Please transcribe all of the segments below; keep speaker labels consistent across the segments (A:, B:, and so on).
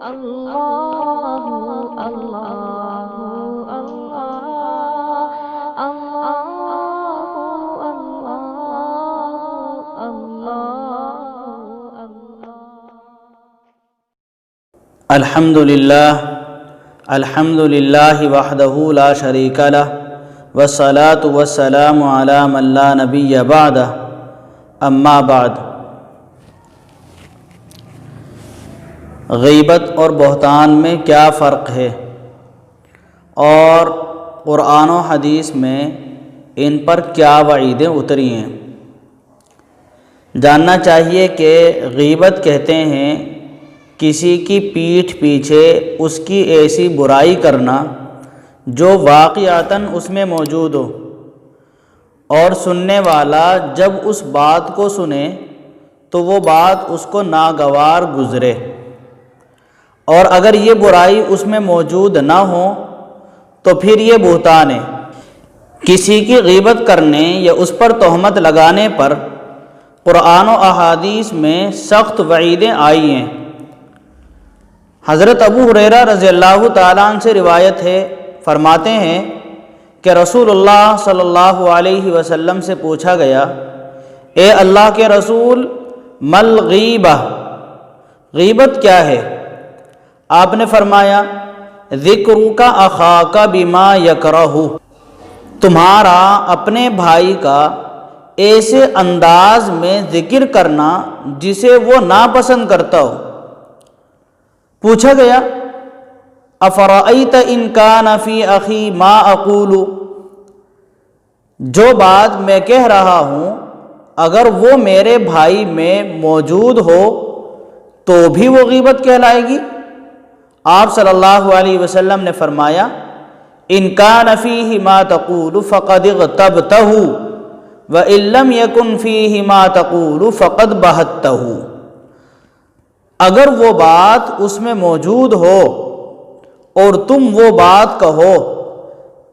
A: اللہ اللہ اللہ اللہ اللہ
B: الحمد للہ وحدہ لا شریک لہ والصلاة والسلام علی من لا نبی بعدہ اما بعد۔ غیبت اور بہتان میں کیا فرق ہے اور قرآن و حدیث میں ان پر کیا وعیدیں اتری ہیں؟ جاننا چاہیے کہ غیبت کہتے ہیں کسی کی پیٹھ پیچھے اس کی ایسی برائی کرنا جو واقعتاً اس میں موجود ہو اور سننے والا جب اس بات کو سنے تو وہ بات اس کو ناگوار گزرے، اور اگر یہ برائی اس میں موجود نہ ہو تو پھر یہ بہتان ہے۔ کسی کی غیبت کرنے یا اس پر تہمت لگانے پر قرآن و احادیث میں سخت وعیدیں آئی ہیں۔ حضرت ابو ہریرہ رضی اللہ تعالیٰ عنہ سے روایت ہے، فرماتے ہیں کہ رسول اللہ صلی اللہ علیہ وسلم سے پوچھا گیا، اے اللہ کے رسول، مل غیبہ، غیبت کیا ہے؟ آپ نے فرمایا، ذکرک اخاک بما یکرہ، تمہارا اپنے بھائی کا ایسے انداز میں ذکر کرنا جسے وہ ناپسند کرتا ہو۔ پوچھا گیا، افرأیت ان کان فی اخی ما اقول، جو بات میں کہہ رہا ہوں اگر وہ میرے بھائی میں موجود ہو تو بھی وہ غیبت کہلائے گی؟ آپ صلی اللہ علیہ وسلم نے فرمایا، ان کان فیہ ما تقول فقد اغتبتہ وان لم یکن فیہ ما تقول فقد بہتہ، اگر وہ بات اس میں موجود ہو اور تم وہ بات کہو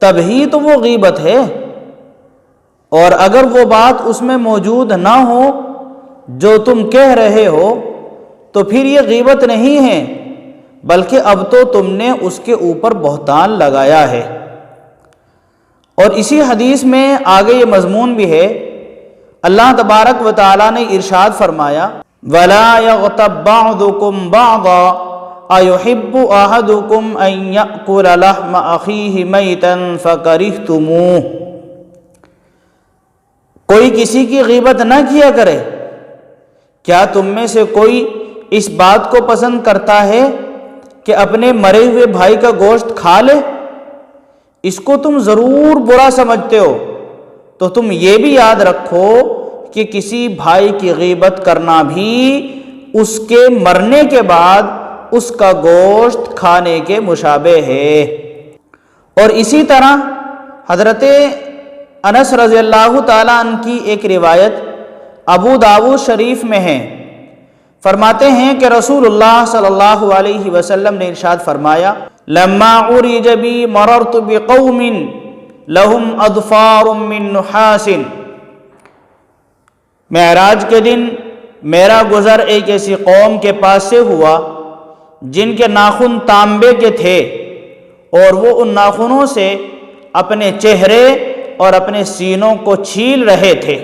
B: تبھی تو وہ غیبت ہے، اور اگر وہ بات اس میں موجود نہ ہو جو تم کہہ رہے ہو تو پھر یہ غیبت نہیں ہے بلکہ اب تو تم نے اس کے اوپر بہتان لگایا ہے۔ اور اسی حدیث میں آگے یہ مضمون بھی ہے، اللہ تبارک و تعالیٰ نے ارشاد فرمایا، وَلَا يَغْتَبْ بَعْضُكُمْ بَعْضًا أَيُحِبُّ أَحَدُكُمْ أَن يَأْكُلَ لَحْمَ أَخِيهِ مَيْتًا فَكَرِهْتُمُوهُ، کوئی کسی کی غیبت نہ کیا کرے۔ کیا تم میں سے کوئی اس بات کو پسند کرتا ہے کہ اپنے مرے ہوئے بھائی کا گوشت کھا لے؟ اس کو تم ضرور برا سمجھتے ہو، تو تم یہ بھی یاد رکھو کہ کسی بھائی کی غیبت کرنا بھی اس کے مرنے کے بعد اس کا گوشت کھانے کے مشابہ ہے۔ اور اسی طرح حضرت انس رضی اللہ تعالیٰ عنہ کی ایک روایت ابو داؤد شریف میں ہے، فرماتے ہیں کہ رسول اللہ صلی اللہ علیہ وسلم نے ارشاد فرمایا، لما عرج بی مررت بقوم لہم اظفار من نحاس، معراج کے دن میرا گزر ایک ایسی قوم کے پاس سے ہوا جن کے ناخن تانبے کے تھے اور وہ ان ناخنوں سے اپنے چہرے اور اپنے سینوں کو چھیل رہے تھے۔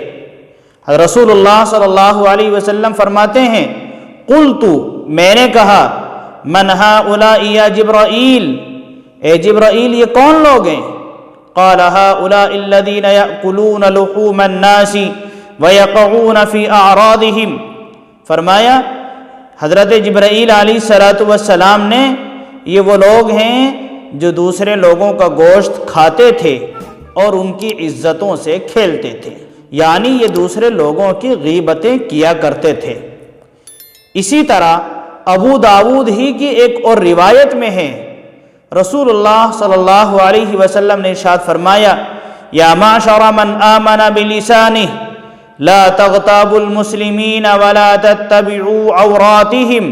B: رسول اللہ صلی اللہ علیہ وسلم فرماتے ہیں، قلت، میں نے کہا، من ہؤلاء یا جبرائیل، اے جبرائیل یہ کون لوگ ہیں؟ قال ہؤلاء الذین یأکلون لحوم الناس وَيَقَعُونَ فِي أَعْرَاضِهِمْ، فرمایا حضرت جبرائیل علیہ السلام نے، یہ وہ لوگ ہیں جو دوسرے لوگوں کا گوشت کھاتے تھے اور ان کی عزتوں سے کھیلتے تھے، یعنی یہ دوسرے لوگوں کی غیبتیں کیا کرتے تھے۔ اسی طرح ابو داؤد ہی کی ایک اور روایت میں ہے، رسول اللہ صلی اللہ علیہ وسلم نے ارشاد فرمایا، یا معشر من آمن بلسانہ لا تغتابوا المسلمین ولا تتبعوا عوراتهم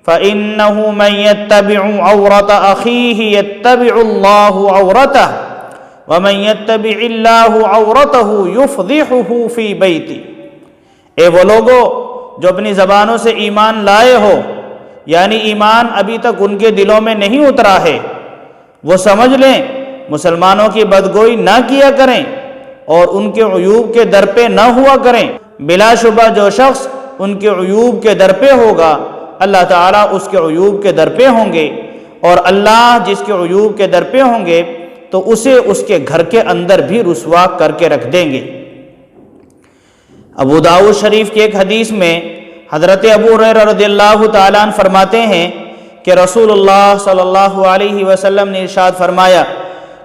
B: فإنه من يتبع عورة أخيه يتبع الله عورته ومن يتبع الله عورته يفضحه في بيته، اے وہ لوگو جو اپنی زبانوں سے ایمان لائے ہو، یعنی ایمان ابھی تک ان کے دلوں میں نہیں اترا ہے، وہ سمجھ لیں مسلمانوں کی بدگوئی نہ کیا کریں اور ان کے عیوب کے در پہ نہ ہوا کریں۔ بلا شبہ جو شخص ان کے عیوب کے در پہ ہوگا اللہ تعالیٰ اس کے عیوب کے در پہ ہوں گے، اور اللہ جس کے عیوب کے در پہ ہوں گے تو اسے اس کے گھر کے اندر بھی رسوا کر کے رکھ دیں گے۔ ابو داؤد شریف کی ایک حدیث میں حضرت ابو ہریرہ رضی اللہ تعالیٰ عنہ فرماتے ہیں کہ رسول اللہ صلی اللہ علیہ وسلم نے ارشاد فرمایا،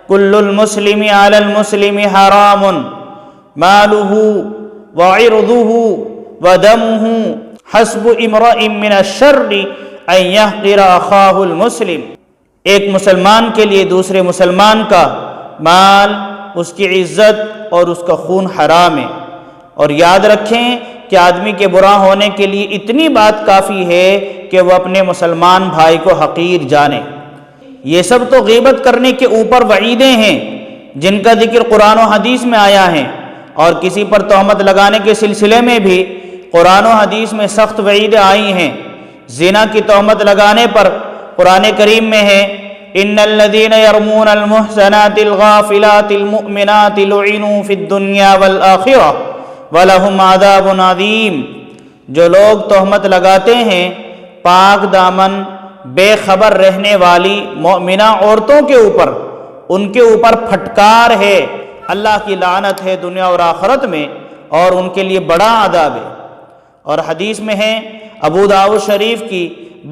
B: کل المسلم علی المسلم حرام مالہ وعرضہ ودمہ حسب امرئ من الشر ان یحقر اخاہ المسلم۔ ایک مسلمان کے لیے دوسرے مسلمان کا مال، اس کی عزت اور اس کا خون حرام ہے، اور یاد رکھیں کہ آدمی کے برا ہونے کے لیے اتنی بات کافی ہے کہ وہ اپنے مسلمان بھائی کو حقیر جانے۔ یہ سب تو غیبت کرنے کے اوپر وعیدیں ہیں جن کا ذکر قرآن و حدیث میں آیا ہے، اور کسی پر تہمت لگانے کے سلسلے میں بھی قرآن و حدیث میں سخت وعیدیں آئی ہیں۔ زنا کی تہمت لگانے پر قرآن کریم میں ہے، ان الذین یرمون المحصنات الغافلات المؤمنات لعنوا فی الدنیا والآخرہ وَلَهُمْ عَذَابٌ عَظِيمٌ۔ جو لوگ تہمت لگاتے ہیں پاک دامن بے خبر رہنے والی مومنہ عورتوں کے اوپر، ان کے اوپر پھٹکار ہے، اللہ کی لعنت ہے دنیا اور آخرت میں، اور ان کے لیے بڑا عذاب ہے۔ اور حدیث میں ہے ابو داؤد شریف کی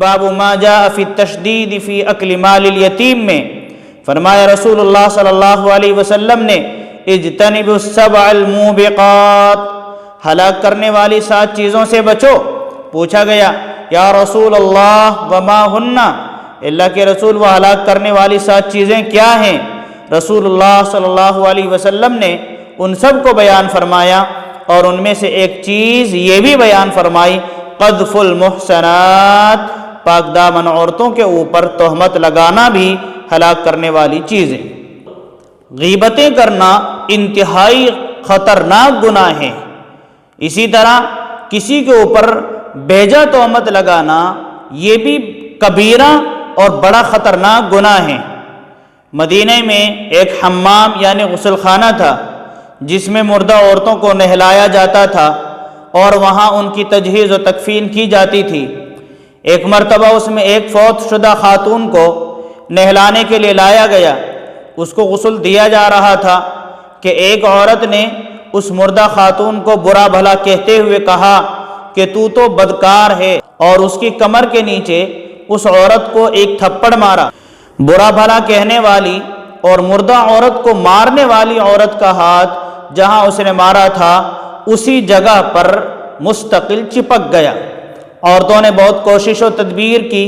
B: باب ما جاء فی التشدید فی اکل مال الیتیم میں فرمایا رسول اللہ صلی اللہ علیہ وسلم نے، اجتنبوا السبع الموبقات، ہلاک کرنے والی 7 چیزوں سے بچو۔ پوچھا گیا یا رسول اللہ وما ہن، اللہ کے رسول وہ ہلاک کرنے والی 7 چیزیں کیا ہیں؟ رسول اللہ صلی اللہ علیہ وسلم نے ان سب کو بیان فرمایا، اور ان میں سے ایک چیز یہ بھی بیان فرمائی، قذف المحصنات، پاک دامن عورتوں کے اوپر تہمت لگانا بھی ہلاک کرنے والی چیزیں۔ غیبتیں کرنا انتہائی خطرناک گناہ ہے۔ اسی طرح کسی کے اوپر بیجا تہمت لگانا یہ بھی کبیرہ اور بڑا خطرناک گناہ ہے۔ مدینہ میں ایک حمام یعنی غسل خانہ تھا جس میں مردہ عورتوں کو نہلایا جاتا تھا اور وہاں ان کی تجہیز و تکفین کی جاتی تھی۔ ایک مرتبہ اس میں ایک فوت شدہ خاتون کو نہلانے کے لیے لایا گیا، اس کو غسل دیا جا رہا تھا کہ ایک عورت نے اس مردہ خاتون کو برا بھلا کہتے ہوئے کہا کہ تو بدکار ہے، اور اس کی کمر کے نیچے اس عورت کو ایک تھپڑ مارا۔ برا بھلا کہنے والی اور مردہ عورت کو مارنے والی عورت کا ہاتھ جہاں اس نے مارا تھا اسی جگہ پر مستقل چپک گیا۔ عورتوں نے بہت کوشش و تدبیر کی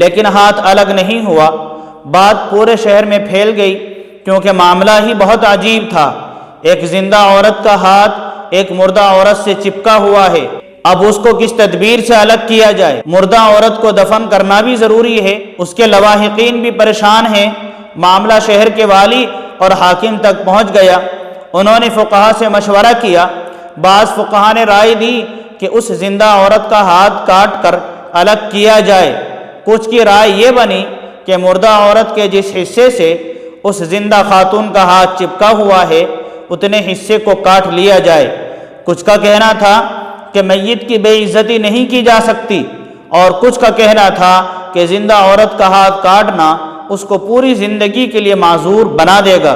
B: لیکن ہاتھ الگ نہیں ہوا۔ بات پورے شہر میں پھیل گئی کیونکہ معاملہ ہی بہت عجیب تھا۔ ایک زندہ عورت کا ہاتھ ایک مردہ عورت سے چپکا ہوا ہے، اب اس کو کس تدبیر سے الگ کیا جائے؟ مردہ عورت کو دفن کرنا بھی ضروری ہے، اس کے لواحقین بھی پریشان ہیں۔ معاملہ شہر کے والی اور حاکم تک پہنچ گیا۔ انہوں نے فقہا سے مشورہ کیا۔ بعض فقہا نے رائے دی کہ اس زندہ عورت کا ہاتھ کاٹ کر الگ کیا جائے۔ کچھ کی رائے یہ بنی کہ مردہ عورت کے جس حصے سے اس زندہ خاتون کا ہاتھ چپکا ہوا ہے اتنے حصے کو کاٹ لیا جائے۔ کچھ کا کہنا تھا کہ میت کی بے عزتی نہیں کی جا سکتی، اور کچھ کا کہنا تھا کہ زندہ عورت کا ہاتھ کاٹنا اس کو پوری زندگی کے لیے معذور بنا دے گا۔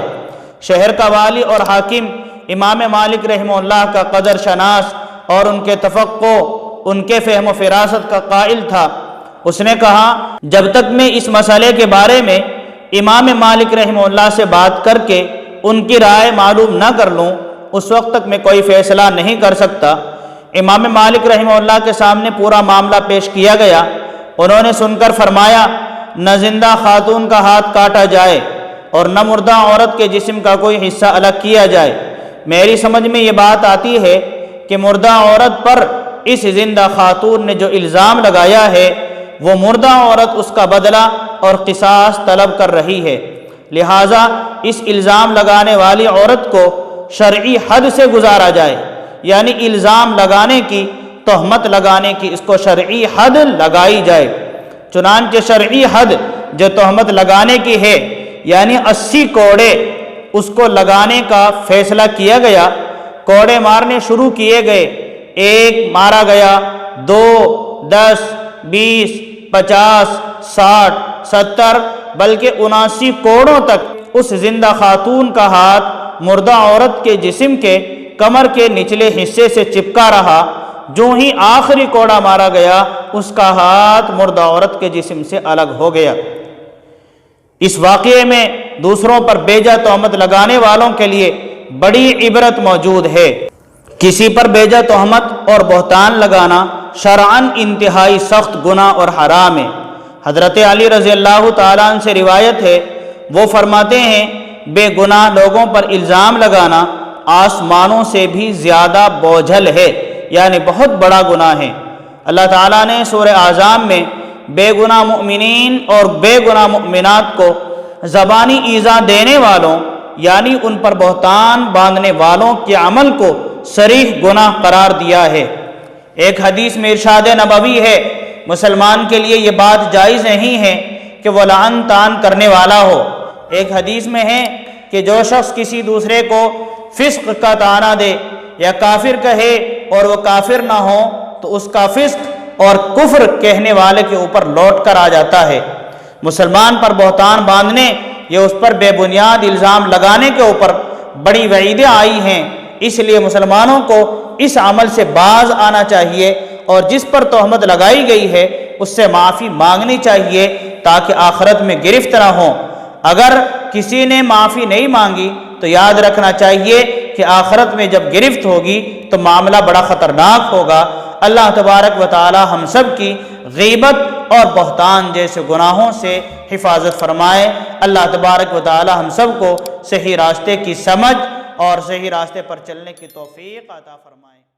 B: شہر کا والی اور حاکم امام مالک رحمہ اللہ کا قدر شناس اور ان کے تفقہ، ان کے فہم و فراست کا قائل تھا۔ اس نے کہا جب تک میں اس مسئلے کے بارے میں امام مالک رحمہ اللہ سے بات کر کے ان کی رائے معلوم نہ کر لوں اس وقت تک میں کوئی فیصلہ نہیں کر سکتا۔ امام مالک رحمہ اللہ کے سامنے پورا معاملہ پیش کیا گیا۔ انہوں نے سن کر فرمایا نہ زندہ خاتون کا ہاتھ کاٹا جائے اور نہ مردہ عورت کے جسم کا کوئی حصہ الگ کیا جائے۔ میری سمجھ میں یہ بات آتی ہے کہ مردہ عورت پر اس زندہ خاتون نے جو الزام لگایا ہے وہ مردہ عورت اس کا بدلہ اور قصاص طلب کر رہی ہے، لہٰذا اس الزام لگانے والی عورت کو شرعی حد سے گزارا جائے، یعنی الزام لگانے کی، تہمت لگانے کی اس کو شرعی حد لگائی جائے۔ چنانچہ شرعی حد جو تہمت لگانے کی ہے یعنی 80 کوڑے اس کو لگانے کا فیصلہ کیا گیا۔ کوڑے مارنے شروع کیے گئے، 1 مارا گیا، 2، 10، 20، 50، 60، 70، بلکہ 79 کوڑوں تک اس زندہ خاتون کا ہاتھ مردہ عورت کے جسم کے کمر کے نچلے حصے سے چپکا رہا۔ جو ہی آخری کوڑا مارا گیا اس کا ہاتھ مردہ عورت کے جسم سے الگ ہو گیا۔ اس واقعے میں دوسروں پر بیجا تہمت لگانے والوں کے لیے بڑی عبرت موجود ہے۔ کسی پر بیجا تہمت اور بہتان لگانا شرعاً انتہائی سخت گناہ اور حرام ہے۔ حضرت علی رضی اللہ تعالیٰ عنہ سے روایت ہے، وہ فرماتے ہیں بے گناہ لوگوں پر الزام لگانا آسمانوں سے بھی زیادہ بوجھل ہے، یعنی بہت بڑا گناہ ہے۔ اللہ تعالیٰ نے سورہ اعظام میں بے گناہ مؤمنین اور بے گناہ مؤمنات کو زبانی ایذا دینے والوں یعنی ان پر بہتان باندھنے والوں کے عمل کو صریح گناہ قرار دیا ہے۔ ایک حدیث میں ارشاد نبوی ہے، مسلمان کے لیے یہ بات جائز نہیں ہے کہ وہ لعن طعن کرنے والا ہو۔ ایک حدیث میں ہے کہ جو شخص کسی دوسرے کو فسق کا طعنہ دے یا کافر کہے اور وہ کافر نہ ہو تو اس کا فسق اور کفر کہنے والے کے اوپر لوٹ کر آ جاتا ہے۔ مسلمان پر بہتان باندھنے یا اس پر بے بنیاد الزام لگانے کے اوپر بڑی وعیدیں آئی ہیں، اس لیے مسلمانوں کو اس عمل سے باز آنا چاہیے اور جس پر تہمت لگائی گئی ہے اس سے معافی مانگنی چاہیے تاکہ آخرت میں گرفت نہ ہوں۔ اگر کسی نے معافی نہیں مانگی تو یاد رکھنا چاہیے کہ آخرت میں جب گرفت ہوگی تو معاملہ بڑا خطرناک ہوگا۔ اللہ تبارک و تعالی ہم سب کی غیبت اور بہتان جیسے گناہوں سے حفاظت فرمائے۔ اللہ تبارک و تعالی ہم سب کو صحیح راستے کی سمجھ اور صحیح راستے پر چلنے کی توفیق عطا فرمائے۔